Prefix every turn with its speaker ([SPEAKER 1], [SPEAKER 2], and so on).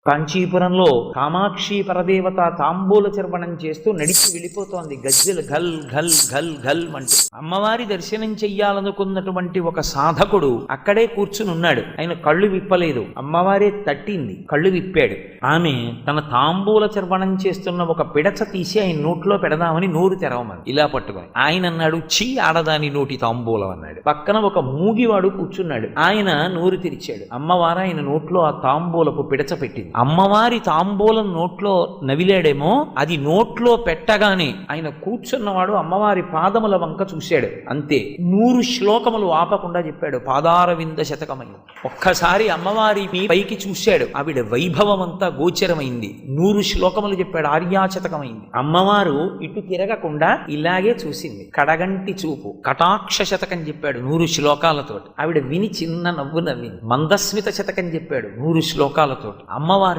[SPEAKER 1] కాంచీపురంలో కామాక్షి పరదేవత తాంబూల చర్వణం చేస్తూ నడిచి వెళ్ళిపోతోంది. గజ్జెలు ఘల్ ఘల్ ఘల్ ఘల్ అంటూ. అమ్మవారి దర్శనం చెయ్యాలనుకున్నటువంటి ఒక సాధకుడు అక్కడే కూర్చుని ఉన్నాడు. ఆయన కళ్ళు విప్పలేదు, అమ్మవారే తట్టింది, కళ్ళు విప్పాడు. ఆమె తన తాంబూల చర్వణం చేస్తున్న ఒక పిడచ తీసి ఆయన నోట్లో పెడదామని నోరు తెరవమని ఇలా పట్టుకొని ఆయన అన్నాడు, చీ ఆడదాని నోటి తాంబూలం అన్నాడు. పక్కన ఒక మూగివాడు కూర్చున్నాడు, ఆయన నోరు తెరిచాడు. అమ్మవారు ఆయన నోట్లో ఆ తాంబూలపు పిడచ పెట్టింది. అమ్మవారి తాంబూలం నోట్లో నవిలాడేమో, అది నోట్లో పెట్టగానే ఆయన కూర్చున్నవాడు అమ్మవారి పాదముల వంక చూశాడు. అంతే, 100 శ్లోకములు ఆపకుండా చెప్పాడు. పాదారవింద శతకమయ్యి. ఒక్కసారి అమ్మవారి పైకి చూశాడు, ఆవిడ వైభవం అంతా గోచరమైంది. 100 శ్లోకములు చెప్పాడు, ఆర్యాశతకమైంది. అమ్మవారు ఇటు తిరగకుండా ఇలాగే చూసింది. కడగంటి చూపు, కటాక్ష శతకం చెప్పాడు 100 శ్లోకాలతోటి. ఆవిడ విని చిన్న నవ్వు నవ్వింది. మందస్మిత శతకం చెప్పాడు 100 శ్లోకాలతోటి. అమ్మవారు